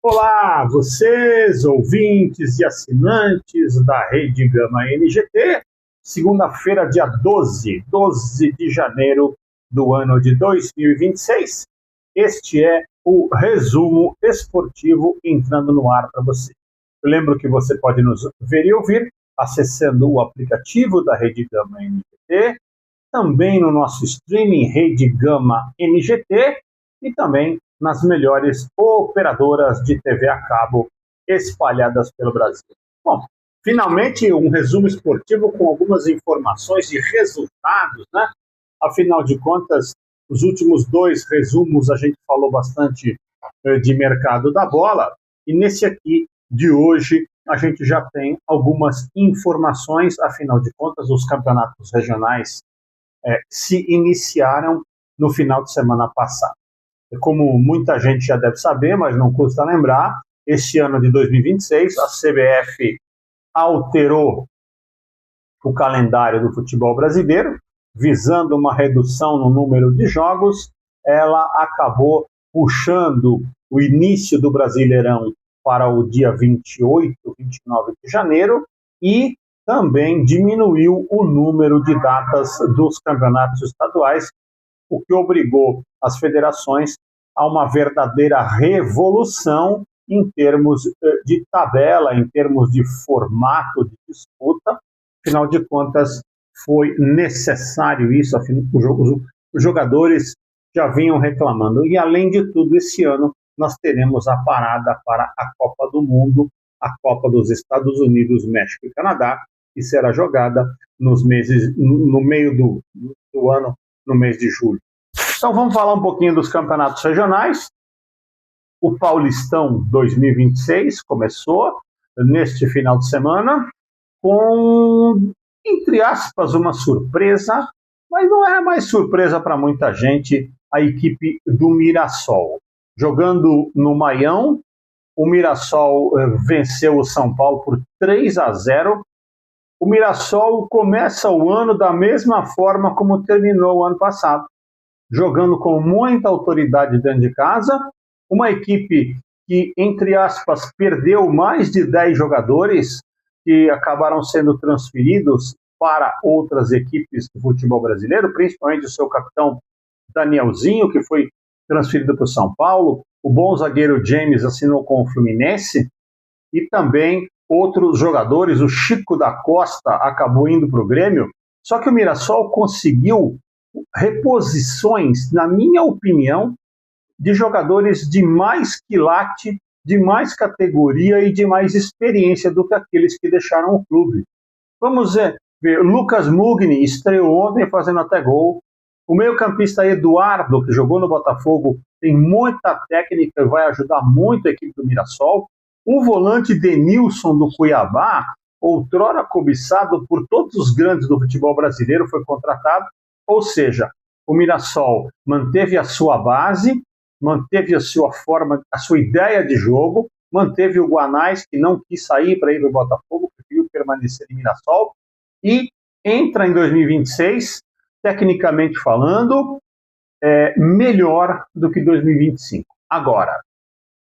Olá, vocês, ouvintes e assinantes da Rede Gama NGT. Segunda-feira, dia 12 de janeiro do ano de 2026. Este é o resumo esportivo entrando no ar para você. Eu lembro que você pode nos ver e ouvir acessando o aplicativo da Rede Gama NGT, também no nosso streaming Rede Gama NGT e também nas melhores operadoras de TV a cabo espalhadas pelo Brasil. Bom, finalmente um resumo esportivo com algumas informações de resultados, né? Afinal de contas, os últimos dois resumos a gente falou bastante de mercado da bola, e nesse aqui de hoje a gente já tem algumas informações. Afinal de contas, os campeonatos regionais se iniciaram no final de semana passado. Como muita gente já deve saber, mas não custa lembrar, este ano de 2026 a CBF alterou o calendário do futebol brasileiro, visando uma redução no número de jogos. Ela acabou puxando o início do Brasileirão para o dia 28, 29 de janeiro e também diminuiu o número de datas dos campeonatos estaduais, o que obrigou as federações a uma verdadeira revolução em termos de tabela, em termos de formato de disputa. Afinal de contas, foi necessário isso, os jogadores já vinham reclamando. E, além de tudo, esse ano nós teremos a parada para a Copa do Mundo, a Copa dos Estados Unidos, México e Canadá, que será jogada no meio do ano, no mês de julho. Então vamos falar um pouquinho dos campeonatos regionais. O Paulistão 2026 começou neste final de semana com, entre aspas, uma surpresa, mas não é mais surpresa para muita gente, a equipe do Mirassol. Jogando no Maião, o Mirassol venceu o São Paulo por 3-0. O Mirassol começa o ano da mesma forma como terminou o ano passado, jogando com muita autoridade dentro de casa, uma equipe que, entre aspas, perdeu mais de 10 jogadores que acabaram sendo transferidos para outras equipes do futebol brasileiro, principalmente o seu capitão Danielzinho, que foi transferido para o São Paulo, o bom zagueiro James assinou com o Fluminense, e também outros jogadores, o Chico da Costa acabou indo para o Grêmio. Só que o Mirassol conseguiu reposições, na minha opinião, de jogadores de mais quilate, de mais categoria e de mais experiência do que aqueles que deixaram o clube. Vamos ver, Lucas Mugni estreou ontem fazendo até gol. O meio-campista Eduardo, que jogou no Botafogo, tem muita técnica e vai ajudar muito a equipe do Mirassol. O volante Denilson do Cuiabá, outrora cobiçado por todos os grandes do futebol brasileiro, foi contratado. Ou seja, o Mirassol manteve a sua base, manteve a sua forma, a sua ideia de jogo, manteve o Guanais, que não quis sair para ir para o Botafogo, preferiu permanecer em Mirassol, e entra em 2026, tecnicamente falando, melhor do que 2025. Agora,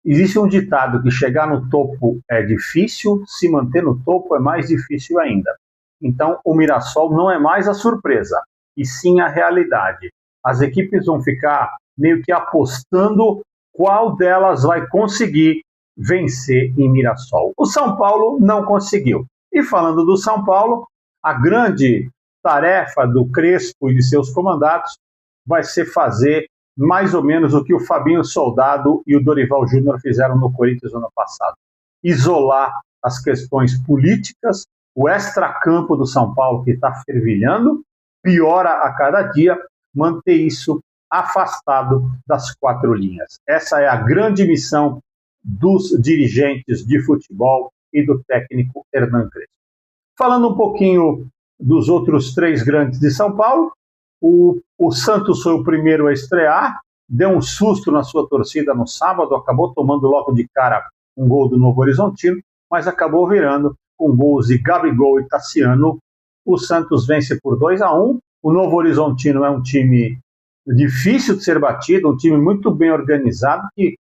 existe um ditado que chegar no topo é difícil, se manter no topo é mais difícil ainda. Então, o Mirassol não é mais a surpresa, e sim a realidade. As equipes vão ficar meio que apostando qual delas vai conseguir vencer em Mirassol. O São Paulo não conseguiu. E falando do São Paulo, a grande tarefa do Crespo e de seus comandados vai ser fazer mais ou menos o que o Fabinho Soldado e o Dorival Júnior fizeram no Corinthians no ano passado. Isolar as questões políticas, o extracampo do São Paulo, que está fervilhando, piora a cada dia, manter isso afastado das quatro linhas. Essa é a grande missão dos dirigentes de futebol e do técnico Hernan Crespo. Falando um pouquinho dos outros três grandes de São Paulo, o Santos foi o primeiro a estrear, deu um susto na sua torcida no sábado, acabou tomando logo de cara um gol do Novo Horizontino, mas acabou virando com gols de Gabigol e Tassiano. O Santos vence por 2-1. O Novo Horizontino é um time difícil de ser batido, um time muito bem organizado, que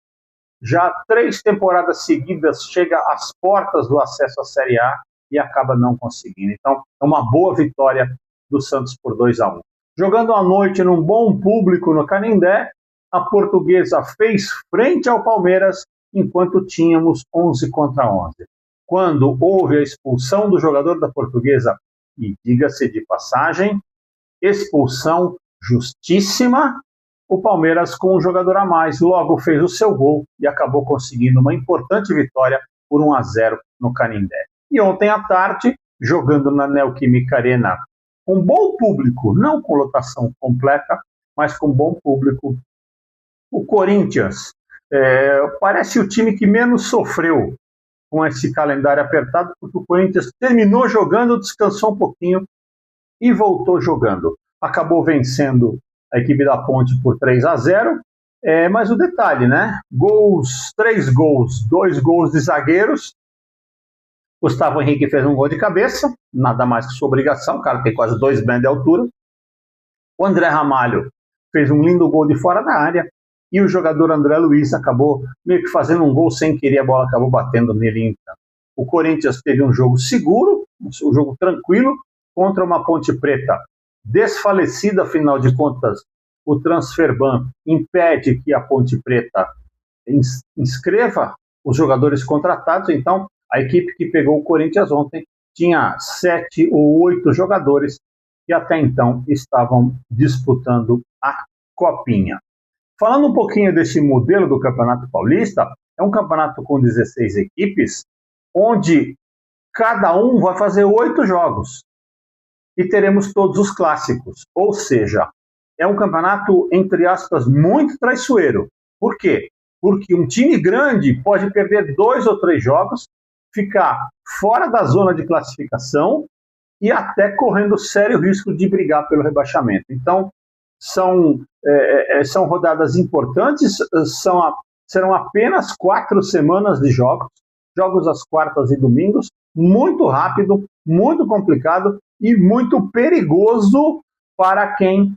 já 3 temporadas seguidas chega às portas do acesso à Série A e acaba não conseguindo. Então, é uma boa vitória do Santos por 2-1. Jogando à noite num bom público no Canindé, a Portuguesa fez frente ao Palmeiras enquanto tínhamos 11 contra 11. Quando houve a expulsão do jogador da Portuguesa, e diga-se de passagem, expulsão justíssima, o Palmeiras, com um jogador a mais, logo fez o seu gol e acabou conseguindo uma importante vitória por 1-0 no Canindé. E ontem à tarde, jogando na Neoquímica Arena, com bom público, não com lotação completa, mas com bom público, o Corinthians parece o time que menos sofreu com esse calendário apertado, porque o Corinthians terminou jogando, descansou um pouquinho e voltou jogando. Acabou vencendo a equipe da Ponte por 3-0, mas o detalhe, né? 3 gols, 2 gols de zagueiros. Gustavo Henrique fez um gol de cabeça, nada mais que sua obrigação, o cara tem quase 2 metros de altura. O André Ramalho fez um lindo gol de fora da área, e o jogador André Luiz acabou meio que fazendo um gol sem querer, a bola acabou batendo nele. Então, o Corinthians teve um jogo seguro, um jogo tranquilo, contra uma Ponte Preta desfalecida, afinal de contas, o Transferban impede que a Ponte Preta inscreva os jogadores contratados, então a equipe que pegou o Corinthians ontem tinha 7 ou 8 jogadores que até então estavam disputando a Copinha. Falando um pouquinho desse modelo do Campeonato Paulista, é um campeonato com 16 equipes, onde cada um vai fazer 8 jogos. E teremos todos os clássicos. Ou seja, é um campeonato, entre aspas, muito traiçoeiro. Por quê? Porque um time grande pode perder 2 ou 3 jogos, ficar fora da zona de classificação e até correndo sério risco de brigar pelo rebaixamento. Então, são rodadas importantes, serão apenas 4 semanas de jogos às quartas e domingos, muito rápido, muito complicado e muito perigoso para quem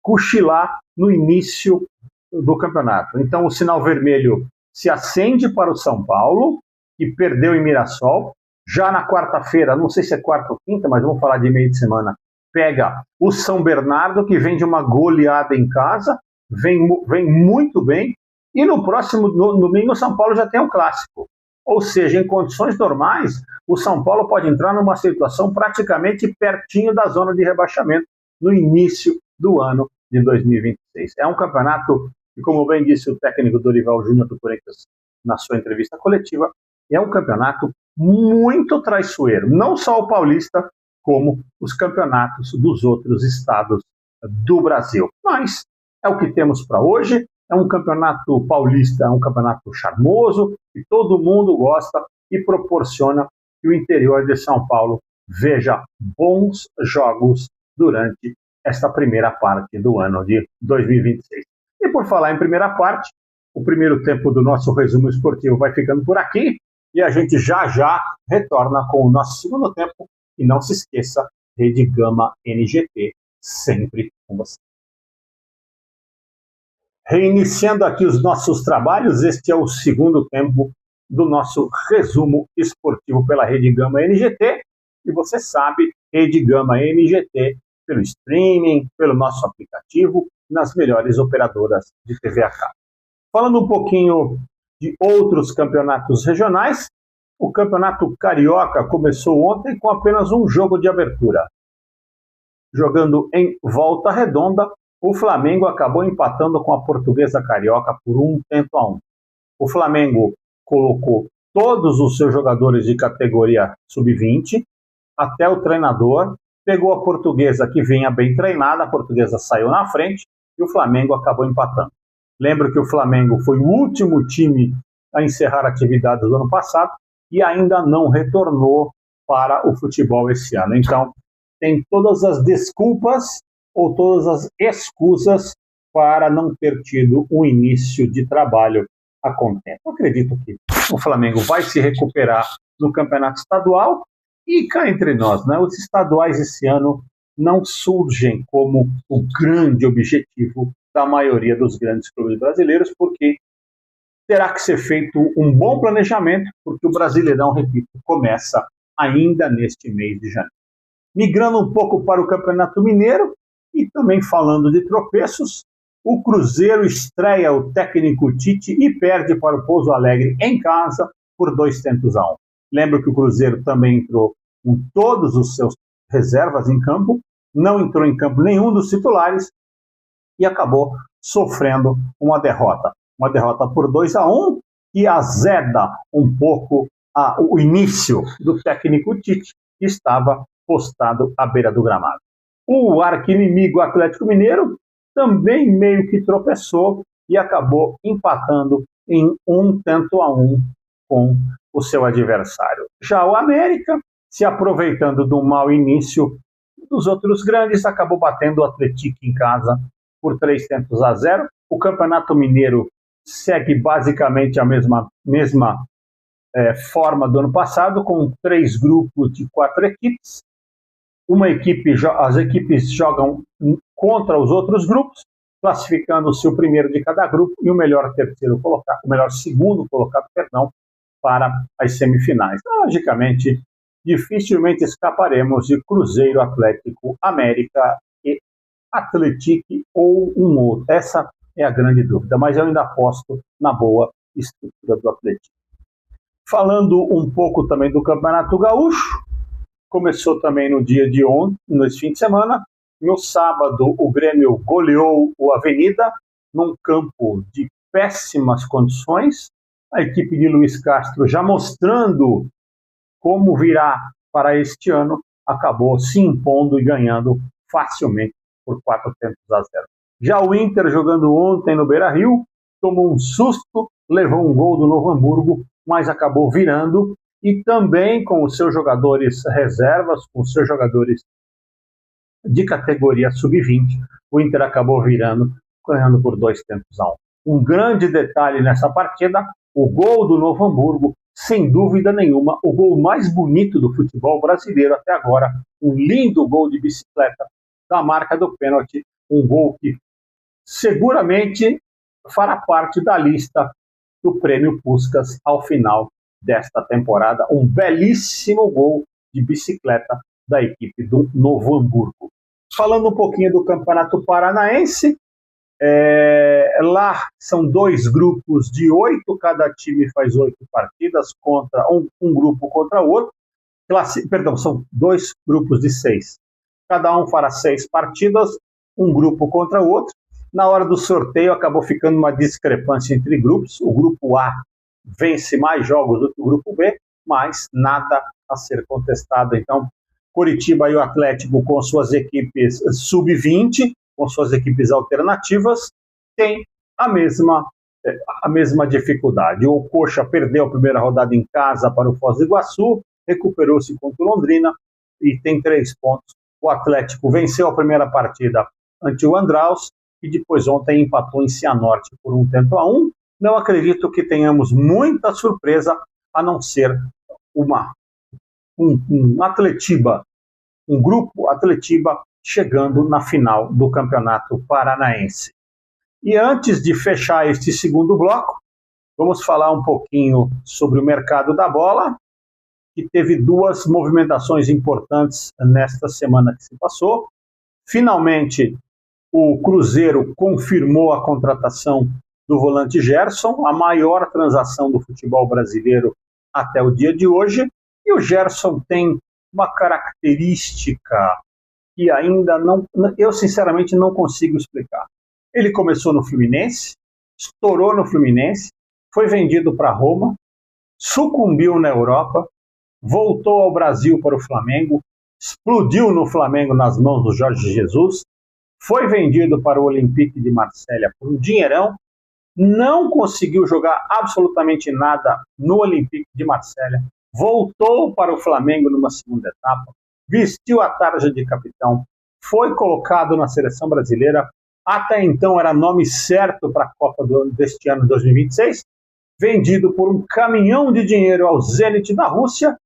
cochilar no início do campeonato. Então, o sinal vermelho se acende para o São Paulo, que perdeu em Mirassol. Já na quarta-feira, não sei se é quarta ou quinta, mas vamos falar de meio de semana, pega o São Bernardo, que vem de uma goleada em casa, vem muito bem, e no próximo domingo o São Paulo já tem um clássico. Ou seja, em condições normais, o São Paulo pode entrar numa situação praticamente pertinho da zona de rebaixamento no início do ano de 2026. É um campeonato que, como bem disse o técnico Dorival Júnior do Corinthians na sua entrevista coletiva, é um campeonato muito traiçoeiro. Não só o paulista, como os campeonatos dos outros estados do Brasil. Mas é o que temos para hoje. É um campeonato paulista, é um campeonato charmoso, que todo mundo gosta e proporciona que o interior de São Paulo veja bons jogos durante esta primeira parte do ano de 2026. E por falar em primeira parte, o primeiro tempo do nosso resumo esportivo vai ficando por aqui e a gente já retorna com o nosso segundo tempo. E não se esqueça, Rede Gama NGT, sempre com você. Reiniciando aqui os nossos trabalhos, este é o segundo tempo do nosso resumo esportivo pela Rede Gama NGT. E você sabe, Rede Gama NGT, pelo streaming, pelo nosso aplicativo, nas melhores operadoras de TV a cabo. Falando um pouquinho de outros campeonatos regionais, o Campeonato Carioca começou ontem com apenas um jogo de abertura. Jogando em Volta Redonda, o Flamengo acabou empatando com a Portuguesa Carioca por 1-1. O Flamengo colocou todos os seus jogadores de categoria sub-20, até o treinador, pegou a Portuguesa, que vinha bem treinada, a Portuguesa saiu na frente e o Flamengo acabou empatando. Lembro que o Flamengo foi o último time a encerrar atividades do ano passado e ainda não retornou para o futebol esse ano. Então, tem todas as desculpas ou todas as escusas para não ter tido um início de trabalho a contento. Eu acredito que o Flamengo vai se recuperar no campeonato estadual e cá entre nós, né, os estaduais esse ano não surgem como o grande objetivo da maioria dos grandes clubes brasileiros, porque terá que ser feito um bom planejamento, porque o Brasileirão, repito, começa ainda neste mês de janeiro. Migrando um pouco para o Campeonato Mineiro e também falando de tropeços, o Cruzeiro estreia o técnico Tite e perde para o Pouso Alegre em casa por 2-1. Lembro que o Cruzeiro também entrou com todos os seus reservas em campo, não entrou em campo nenhum dos titulares e acabou sofrendo uma derrota. Uma derrota por 2-1, que azeda um pouco o início do técnico Tite, que estava postado à beira do gramado. O arqui-inimigo Atlético Mineiro também meio que tropeçou e acabou empatando em 1-1 com o seu adversário. Já o América, se aproveitando do mau início dos outros grandes, acabou batendo o Atlético em casa por 3-0. O Campeonato Mineiro segue basicamente a mesma forma do ano passado, com 3 grupos de 4 equipes. As equipes jogam contra os outros grupos, classificando-se o primeiro de cada grupo e o melhor segundo colocado, para as semifinais. Logicamente, dificilmente escaparemos de Cruzeiro, Atlético, América e Atlético ou um outro. Essa é a grande dúvida, mas eu ainda aposto na boa estrutura do Atlético. Falando um pouco também do Campeonato Gaúcho, começou também no dia de ontem, nesse fim de semana. No sábado, o Grêmio goleou o Avenida num campo de péssimas condições. A equipe de Luiz Castro, já mostrando como virá para este ano, acabou se impondo e ganhando facilmente por 4-0. Já o Inter, jogando ontem no Beira-Rio, tomou um susto, levou um gol do Novo Hamburgo, mas acabou virando, e também com os seus jogadores reservas, com os seus jogadores de categoria sub-20, o Inter acabou virando, ganhando por 2-1. Um grande detalhe nessa partida, o gol do Novo Hamburgo, sem dúvida nenhuma, o gol mais bonito do futebol brasileiro até agora, um lindo gol de bicicleta da marca do pênalti, um gol que seguramente fará parte da lista do Prêmio Puskás ao final desta temporada. Um belíssimo gol de bicicleta da equipe do Novo Hamburgo. Falando um pouquinho do Campeonato Paranaense, lá são 2 grupos de 8, cada time faz 8 partidas, contra um grupo contra o outro. São 2 grupos de 6. Cada um fará 6 partidas, um grupo contra o outro. Na hora do sorteio acabou ficando uma discrepância entre grupos. O grupo A vence mais jogos do que o grupo B, mas nada a ser contestado. Então, Coritiba e o Atlético, com suas equipes sub-20, com suas equipes alternativas, têm a mesma dificuldade. O Coxa perdeu a primeira rodada em casa para o Foz do Iguaçu, recuperou-se contra o Londrina e tem 3 pontos. O Atlético venceu a primeira partida ante o Andraus e depois ontem empatou em Cianorte por 1-1. Não acredito que tenhamos muita surpresa, a não ser um grupo Atletiba chegando na final do Campeonato Paranaense. E antes de fechar este segundo bloco, vamos falar um pouquinho sobre o mercado da bola, que teve 2 movimentações importantes nesta semana que se passou. Finalmente, o Cruzeiro confirmou a contratação do volante Gerson, a maior transação do futebol brasileiro até o dia de hoje. E o Gerson tem uma característica que ainda eu sinceramente não consigo explicar. Ele começou no Fluminense, estourou no Fluminense, foi vendido para Roma, sucumbiu na Europa, voltou ao Brasil para o Flamengo, explodiu no Flamengo nas mãos do Jorge Jesus, foi vendido para o Olympique de Marselha por um dinheirão, não conseguiu jogar absolutamente nada no Olympique de Marselha, voltou para o Flamengo numa segunda etapa, vestiu a tarja de capitão, foi colocado na seleção brasileira, até então era nome certo para a Copa deste ano 2026, vendido por um caminhão de dinheiro ao Zenit da Rússia,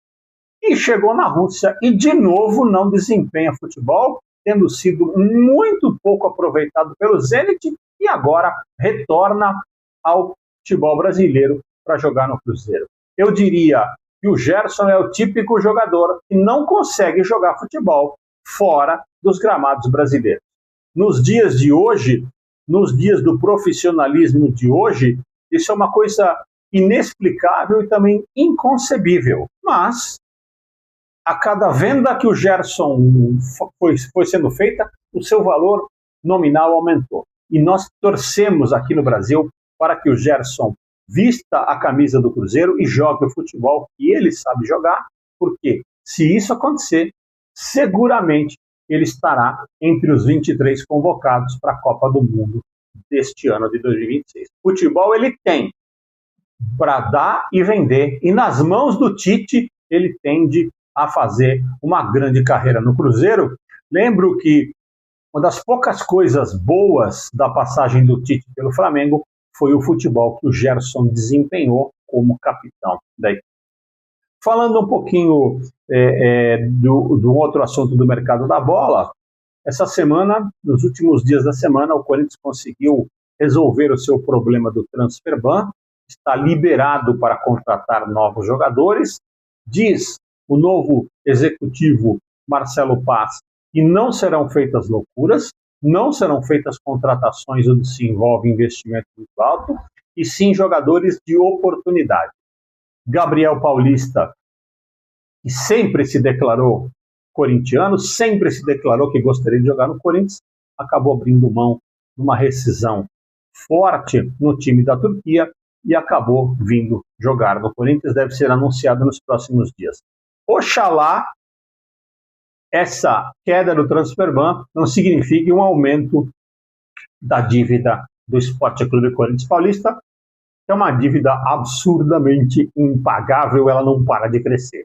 e chegou na Rússia e de novo não desempenha futebol, tendo sido muito pouco aproveitado pelo Zenit, e agora retorna ao futebol brasileiro para jogar no Cruzeiro. Eu diria que o Gerson é o típico jogador que não consegue jogar futebol fora dos gramados brasileiros. Nos dias de hoje, nos dias do profissionalismo de hoje, isso é uma coisa inexplicável e também inconcebível. Mas, a cada venda que o Gerson foi sendo feita, o seu valor nominal aumentou. E nós torcemos aqui no Brasil para que o Gerson vista a camisa do Cruzeiro e jogue o futebol que ele sabe jogar, porque se isso acontecer, seguramente ele estará entre os 23 convocados para a Copa do Mundo deste ano de 2026. Futebol ele tem para dar e vender, e nas mãos do Tite ele tende a fazer uma grande carreira no Cruzeiro. Lembro que uma das poucas coisas boas da passagem do Tite pelo Flamengo foi o futebol que o Gerson desempenhou como capitão da equipe. Falando um pouquinho do outro assunto do mercado da bola, essa semana, nos últimos dias da semana, o Corinthians conseguiu resolver o seu problema do transfer ban, está liberado para contratar novos jogadores, diz o novo executivo Marcelo Paz que não serão feitas loucuras, não serão feitas contratações onde se envolve investimento muito alto, e sim jogadores de oportunidade. Gabriel Paulista, que sempre se declarou corintiano, sempre se declarou que gostaria de jogar no Corinthians, acabou abrindo mão de uma rescisão forte no time da Turquia e acabou vindo jogar no Corinthians, deve ser anunciado nos próximos dias. Oxalá essa queda do transfer ban não signifique um aumento da dívida do Sport Clube Corinthians Paulista, que é uma dívida absurdamente impagável, ela não para de crescer.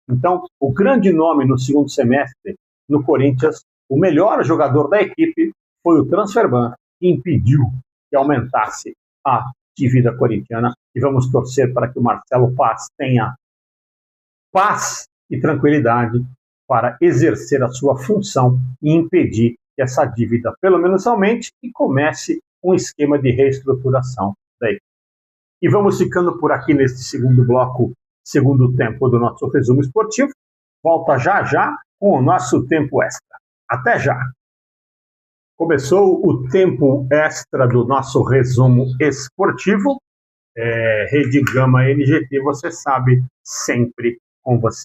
Então, o grande nome no segundo semestre no Corinthians, o melhor jogador da equipe, foi o transfer ban, que impediu que aumentasse a dívida corintiana, e vamos torcer para que o Marcelo Paz tenha paz e tranquilidade para exercer a sua função e impedir que essa dívida pelo menos aumente e comece um esquema de reestruturação da equipe. E vamos ficando por aqui neste segundo bloco, segundo tempo do nosso resumo esportivo. Volta já já com o nosso tempo extra. Até já! Começou o tempo extra do nosso resumo esportivo. Rede Gama NGT, você sabe, sempre com você.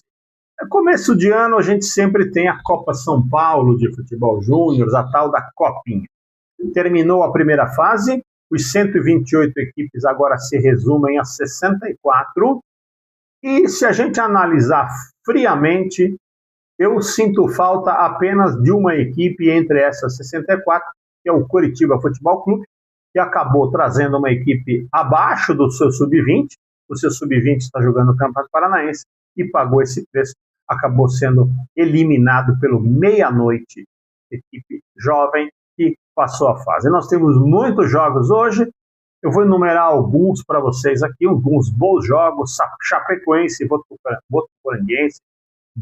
No começo de ano, a gente sempre tem a Copa São Paulo de Futebol Júnior, a tal da Copinha. Terminou a primeira fase, os 128 equipes agora se resumem a 64. E se a gente analisar friamente, eu sinto falta apenas de uma equipe entre essas 64, que é o Coritiba Futebol Clube, que acabou trazendo uma equipe abaixo do seu sub-20. O seu sub-20 está jogando no Campeonato Paranaense e pagou esse preço. Acabou sendo eliminado pelo Meia-Noite, equipe jovem que passou a fase. Nós temos muitos jogos hoje. Eu vou enumerar alguns para vocês aqui, alguns bons jogos: Chapecoense e Votuporanguense,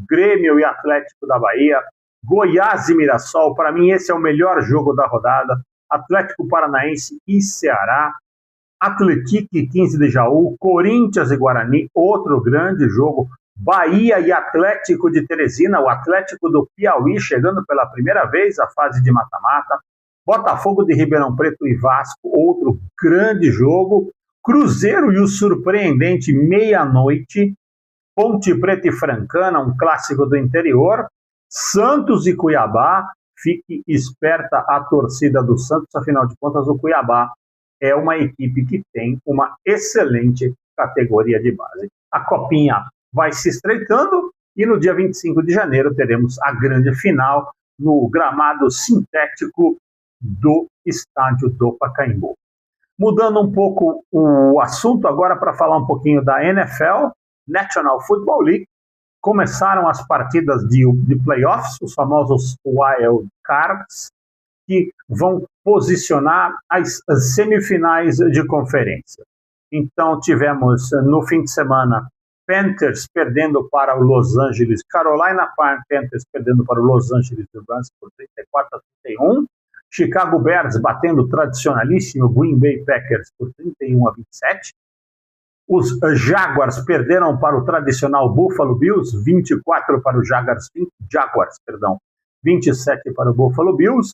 Grêmio e Atlético da Bahia, Goiás e Mirassol. Para mim, esse é o melhor jogo da rodada. Atlético Paranaense e Ceará, Atlético e 15 de Jaú, Corinthians e Guarani, outro grande jogo. Bahia e Atlético de Teresina, o Atlético do Piauí chegando pela primeira vez à fase de mata-mata. Botafogo de Ribeirão Preto e Vasco, outro grande jogo. Cruzeiro e o surpreendente Meia-Noite. Ponte Preta e Francana, um clássico do interior. Santos e Cuiabá. Fique esperta a torcida do Santos, afinal de contas o Cuiabá é uma equipe que tem uma excelente categoria de base. A Copinha vai se estreitando e no dia 25 de janeiro teremos a grande final no gramado sintético do estádio do Pacaembu. Mudando um pouco o assunto agora para falar um pouquinho da NFL, National Football League. Começaram as partidas de playoffs, os famosos Wild Cards, que vão posicionar as semifinais de conferência. Então tivemos no fim de semana Panthers perdendo para o Los Angeles, Carolina Panthers perdendo para o Los Angeles Rams por 34-31, Chicago Bears batendo o tradicionalíssimo Green Bay Packers por 31-27. Os Jaguars perderam para o tradicional Buffalo Bills, 24 para os Jaguars, 27 para o Buffalo Bills.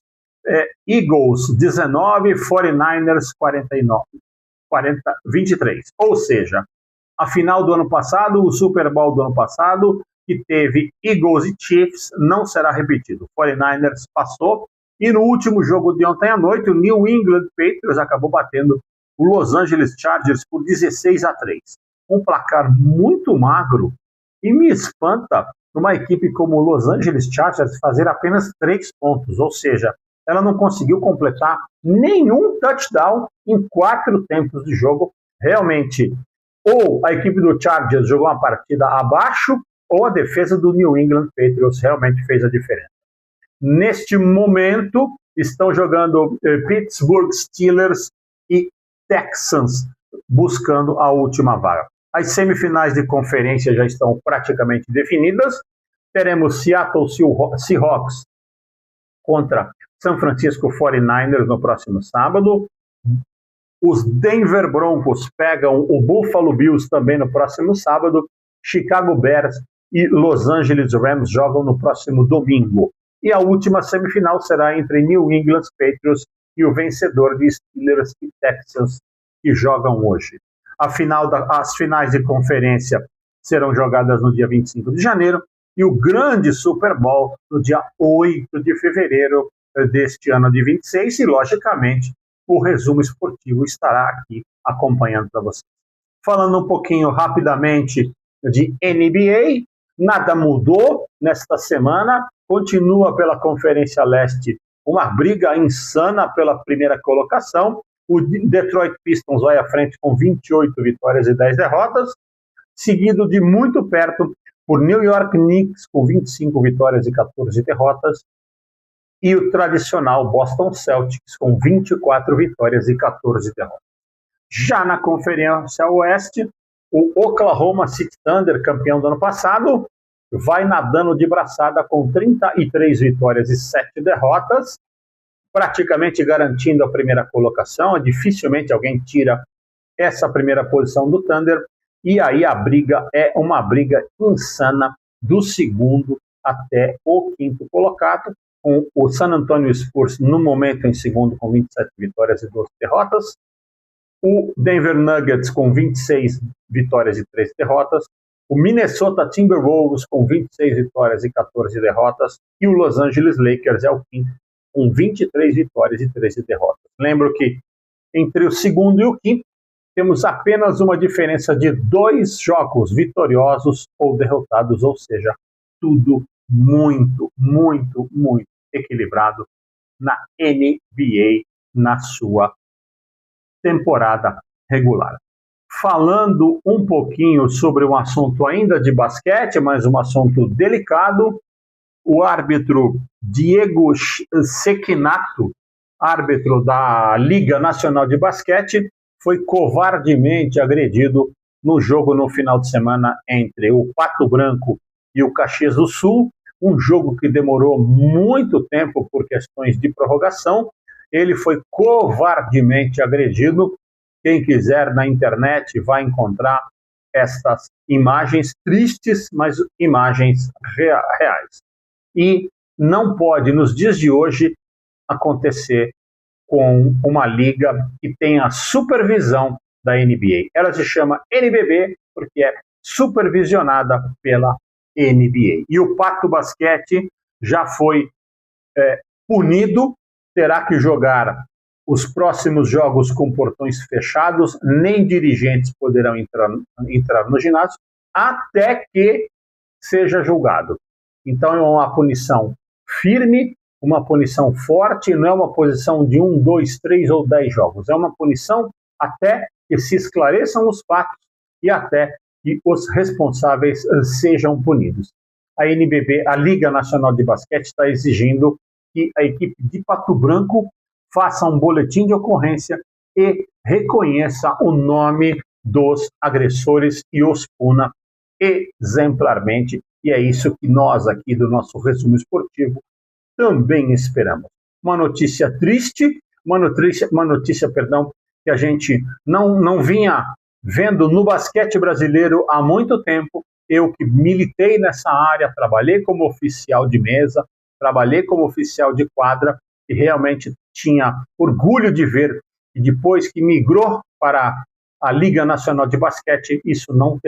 Eagles 19, 49ers 23. Ou seja, a final do ano passado, o Super Bowl do ano passado, que teve Eagles e Chiefs, não será repetido. 49ers passou. E no último jogo de ontem à noite, o New England Patriots acabou batendo o Los Angeles Chargers por 16-3. Um placar muito magro, e me espanta uma equipe como o Los Angeles Chargers fazer apenas 3 pontos, ou seja, ela não conseguiu completar nenhum touchdown em 4 tempos de jogo. Realmente, ou a equipe do Chargers jogou uma partida abaixo, ou a defesa do New England Patriots realmente fez a diferença. Neste momento, estão jogando Pittsburgh Steelers e Texans, buscando a última vaga. As semifinais de conferência já estão praticamente definidas. Teremos Seattle Seahawks contra San Francisco 49ers no próximo sábado. Os Denver Broncos pegam o Buffalo Bills também no próximo sábado. Chicago Bears e Los Angeles Rams jogam no próximo domingo. E a última semifinal será entre New England Patriots e o vencedor de Steelers e Texans, que jogam hoje. As finais de conferência serão jogadas no dia 25 de janeiro e o grande Super Bowl no dia 8 de fevereiro deste ano de 26, e, logicamente, o resumo esportivo estará aqui acompanhando para vocês. Falando um pouquinho rapidamente de NBA, nada mudou nesta semana, continua pela Conferência Leste uma briga insana pela primeira colocação. O Detroit Pistons vai à frente com 28 vitórias e 10 derrotas, seguido de muito perto por New York Knicks com 25 vitórias e 14 derrotas, e o tradicional Boston Celtics com 24 vitórias e 14 derrotas. Já na Conferência Oeste, o Oklahoma City Thunder, campeão do ano passado, vai nadando de braçada com 33 vitórias e 7 derrotas, praticamente garantindo a primeira colocação. Dificilmente alguém tira essa primeira posição do Thunder, e aí a briga é uma briga insana do segundo até o quinto colocado, com o San Antonio Spurs no momento em segundo com 27 vitórias e 12 derrotas, o Denver Nuggets com 26 vitórias e 3 derrotas, o Minnesota Timberwolves com 26 vitórias e 14 derrotas, e o Los Angeles Lakers é o quinto com 23 vitórias e 13 derrotas. Lembro que entre o segundo e o quinto temos apenas uma diferença de 2 jogos vitoriosos ou derrotados, ou seja, tudo muito, muito, muito equilibrado na NBA na sua temporada regular. Falando um pouquinho sobre um assunto ainda de basquete, mas um assunto delicado, o árbitro Diego Cecchinato, árbitro da Liga Nacional de Basquete, foi covardemente agredido no jogo no final de semana entre o Pato Branco e o Caxias do Sul, um jogo que demorou muito tempo por questões de prorrogação. Ele foi covardemente agredido. Quem quiser na internet vai encontrar estas imagens tristes, mas imagens reais. E não pode, nos dias de hoje, acontecer com uma liga que tem a supervisão da NBA. Ela se chama NBB porque é supervisionada pela NBA. E o Pato Basquete já foi punido, terá que jogar os próximos jogos com portões fechados, nem dirigentes poderão entrar no ginásio, até que seja julgado. Então é uma punição firme, uma punição forte, não é uma punição de 1, 2, 3 ou 10 jogos, é uma punição até que se esclareçam os fatos e até que os responsáveis sejam punidos. A NBB, a Liga Nacional de Basquete, está exigindo que a equipe de Pato Branco faça um boletim de ocorrência e reconheça o nome dos agressores e os puna exemplarmente. E é isso que nós aqui do nosso resumo esportivo também esperamos. uma notícia triste, uma notícia, que a gente não vinha vendo no basquete brasileiro há muito tempo. Eu que militei nessa área, trabalhei como oficial de mesa, trabalhei como oficial de quadra, e realmente tinha orgulho de ver que depois que migrou para a Liga Nacional de Basquete, isso não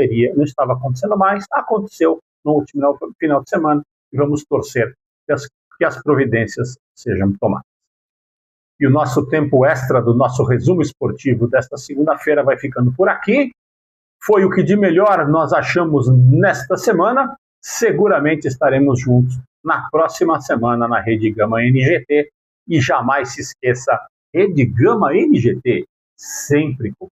estava acontecendo mais, aconteceu no último final de semana, e vamos torcer que as providências sejam tomadas. E o nosso tempo extra do nosso resumo esportivo desta segunda-feira vai ficando por aqui. Foi o que de melhor nós achamos nesta semana. Seguramente estaremos juntos na próxima semana na Rede Gama NGT. E jamais se esqueça, Rede Gama NGT, sempre com